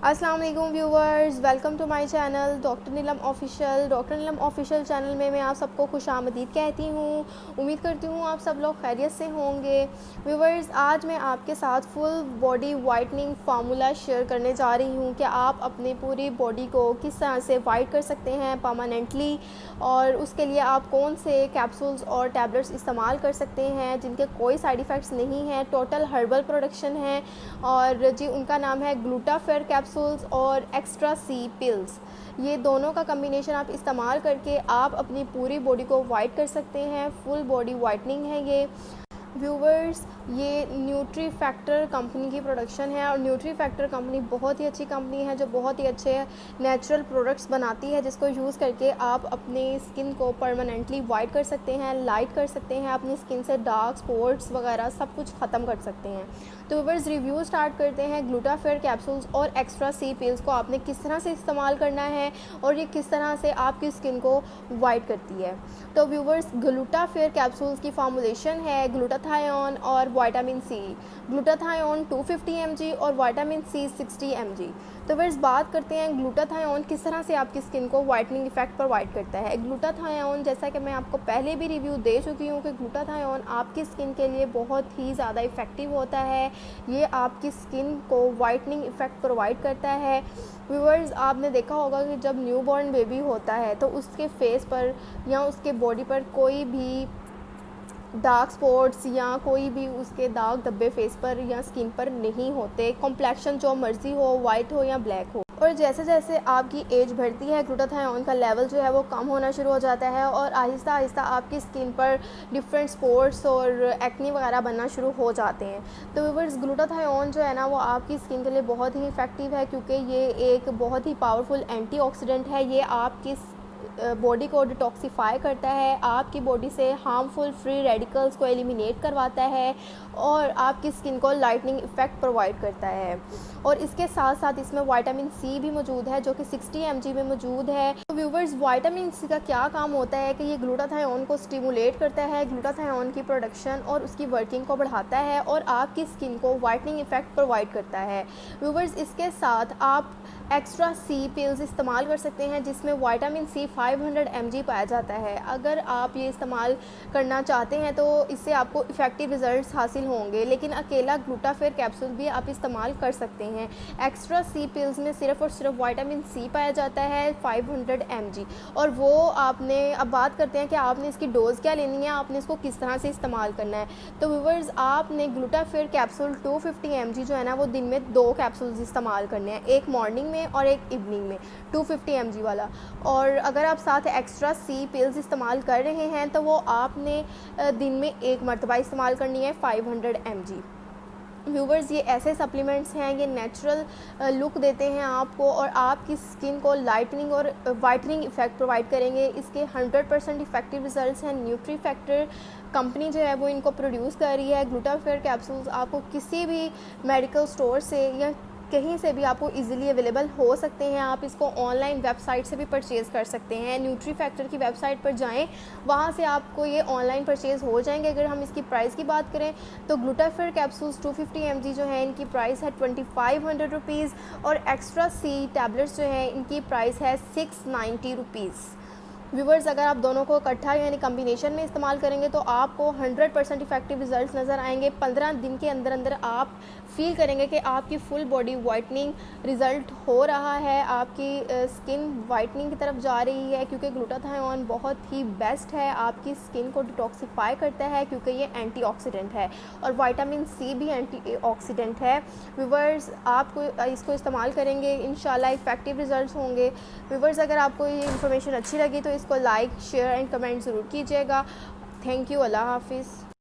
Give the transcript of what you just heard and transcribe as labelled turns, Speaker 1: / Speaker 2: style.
Speaker 1: अस्सलाम वालेकुम viewers, welcome to my channel doctor Neelam official. Doctor Neelam official channel में मैं आप सबको खुशामदीद कहती हूँ। उम्मीद करती हूँ आप सब लोग खैरियत से होंगे। व्यूवर्स, आज मैं आपके साथ full body whitening formula share करने जा रही हूँ कि आप अपनी पूरी बॉडी को किस तरह से वाइट कर सकते हैं परमानेंटली, और उसके लिए आप कौन से कैप्सूल्स और टैबलेट्स इस्तेमाल कर सकते हैं जिनके कोई साइड इफ़ेक्ट्स नहीं हैं। टोटल हर्बल प्रोडक्शन है और जी उनका नाम है ग्लूटाफेयर कैप्सूल्स और एक्स्ट्रा सी पिल्स। ये दोनों का कम्बिनेशन आप इस्तेमाल करके आप अपनी पूरी बॉडी को वाइट कर सकते हैं। फुल बॉडी वाइटनिंग है ये। व्यूवर्स, ये न्यूट्री फैक्टर कंपनी की प्रोडक्शन है और न्यूट्री फैक्टर कंपनी बहुत ही अच्छी कंपनी है जो बहुत ही अच्छे नेचुरल प्रोडक्ट्स बनाती है, जिसको यूज़ करके आप अपने स्किन को परमानेंटली वाइट कर सकते हैं, लाइट कर सकते हैं, अपनी स्किन से डार्क स्पॉट्स वगैरह सब कुछ ख़त्म कर सकते हैं। तो व्यूवर्स, रिव्यू स्टार्ट करते हैं। ग्लूटाफेयर कैप्सूल्स और एक्स्ट्रा सी पिल्स को आपने किस तरह से इस्तेमाल करना है और ये किस तरह से आपकी स्किन को वाइट करती है। तो व्यूवर्स, ग्लूटाफेयर कैप्सूल्स की फॉर्मुलेशन है ग्लूटाथायोन और विटामिन सी। ग्लूटाथायोन 250 mg और विटामिन सी 60 mg। तो व्यूवर्स, बात करते हैं ग्लूटाथायोन किस तरह से आपकी स्किन को वाइटनिंग इफेक्ट प्रोवाइड करता है। ग्लूटाथायोन, जैसा कि मैं आपको पहले भी रिव्यू दे चुकी हूँ कि ग्लूटाथायोन आपकी स्किन के लिए बहुत ही ज़्यादा इफ़ेक्टिव होता है। ये आपकी स्किन को वाइटनिंग इफेक्ट प्रोवाइड करता है। व्यूअर्स, आपने देखा होगा कि जब न्यूबॉर्न बेबी होता है तो उसके फेस पर या उसके बॉडी पर कोई भी डार्क स्पॉट्स या कोई भी उसके दाग धब्बे फेस पर या स्किन पर नहीं होते। कॉम्प्लेक्शन जो मर्जी हो, वाइट हो या ब्लैक हो। और जैसे जैसे आपकी एज बढ़ती है ग्लूटाथायोन का लेवल जो है वो कम होना शुरू हो जाता है और आहिस्ता आहिस्ता आपकी स्किन पर डिफरेंट स्पॉट्स और एक्ने वगैरह बनना शुरू हो जाते हैं। तो व्यूअर्स, ग्लूटाथायोन जो है ना वो आपकी स्किन के लिए बहुत ही इफ़ेक्टिव है क्योंकि ये एक बहुत ही पावरफुल एंटीऑक्सीडेंट है। ये आपकी बॉडी को डिटॉक्सिफाई करता है, आपकी बॉडी से हार्मफुल फ्री रेडिकल्स को एलिमिनेट करवाता है और आपकी स्किन को लाइटनिंग इफ़ेक्ट प्रोवाइड करता है। और इसके साथ साथ इसमें विटामिन सी भी मौजूद है जो कि 60 mg में मौजूद है। तो व्यूवर्स, विटामिन सी का क्या काम होता है कि ये ग्लूटाथायोन को स्टिमुलेट करता है, ग्लूटाथायोन की प्रोडक्शन और उसकी वर्किंग को बढ़ाता है और आपकी स्किन को वाइटनिंग इफ़ेक्ट प्रोवाइड करता है। व्यूवर्स, इसके साथ आप एक्स्ट्रा सी पिल्स इस्तेमाल कर सकते हैं जिसमें विटामिन सी 500 mg पाया जाता है। अगर आप ये इस्तेमाल करना चाहते हैं तो इससे आपको इफ़ेक्टिव रिजल्ट्स हासिल होंगे, लेकिन अकेला ग्लूटाफेयर कैप्सूल भी आप इस्तेमाल कर सकते हैं। एक्स्ट्रा सी पिल्स में सिर्फ और सिर्फ विटामिन सी पाया जाता है 500 mg। और वो आपने, अब बात करते हैं कि आपने इसकी डोज़ क्या लेनी है, आपने इसको किस तरह से इस्तेमाल करना है। तो व्यूवर्स, आपने ग्लूटाफेयर कैप्सूल 250 mg जो है ना वो दिन में 2 कैप्सूल्स इस्तेमाल करने हैं, एक मॉर्निंग में और एक इवनिंग में 250 mg वाला। और अगर आप साथ एक्स्ट्रा सी पिल्स इस्तेमाल कर रहे हैं तो वो आपने दिन में एक मरतबा इस्तेमाल करनी है 500 mg। व्यूवर्स, ये ऐसे सप्लीमेंट्स हैं, ये नेचुरल लुक देते हैं आपको और आपकी स्किन को लाइटनिंग और वाइटनिंग इफ़ेक्ट प्रोवाइड करेंगे। इसके 100% इफ़ेक्टिव रिजल्ट्स हैं। न्यूट्री फैक्टर कंपनी जो है वो इनको प्रोड्यूस कर रही है। ग्लूटाफेयर कैप्सूल्स आपको किसी भी मेडिकल स्टोर से या कहीं से भी आपको इजीली अवेलेबल हो सकते हैं। आप इसको ऑनलाइन वेबसाइट से भी परचेज़ कर सकते हैं। न्यूट्री फैक्टर की वेबसाइट पर जाएं, वहाँ से आपको ये ऑनलाइन परचेज़ हो जाएंगे। अगर हम इसकी प्राइस की बात करें तो ग्लूटाफेयर कैप्सूल्स 250 mg जो है इनकी प्राइस है 2500 रुपीज़ और एक्स्ट्रा सी टैबलेट्स जो हैं इनकी प्राइस है 690 रुपीज़। व्यूवर्स, अगर आप दोनों को इकट्ठा यानी कम्बिनेशन में इस्तेमाल करेंगे तो आपको 100% इफ़ेक्टिव रिजल्ट्स नज़र आएंगे। 15 दिन के अंदर अंदर आप फील करेंगे कि आपकी फुल बॉडी वाइटनिंग रिज़ल्ट हो रहा है, आपकी स्किन वाइटनिंग की तरफ जा रही है क्योंकि ग्लूटाथायोन बहुत ही बेस्ट है, आपकी स्किन को डिटॉक्सिफाई करता है क्योंकि ये एंटीऑक्सीडेंट है और विटामिन सी भी एंटीऑक्सीडेंट है। व्यूवर्स, आपको इसको इस्तेमाल करेंगे इंशाल्लाह इफ़ेक्टिव रिजल्ट्स होंगे। व्यूवर्स, अगर आपको ये इन्फॉर्मेशन अच्छी लगी तो इसको लाइक, शेयर एंड कमेंट ज़रूर कीजिएगा। Thank you. अल्लाह हाफिज़।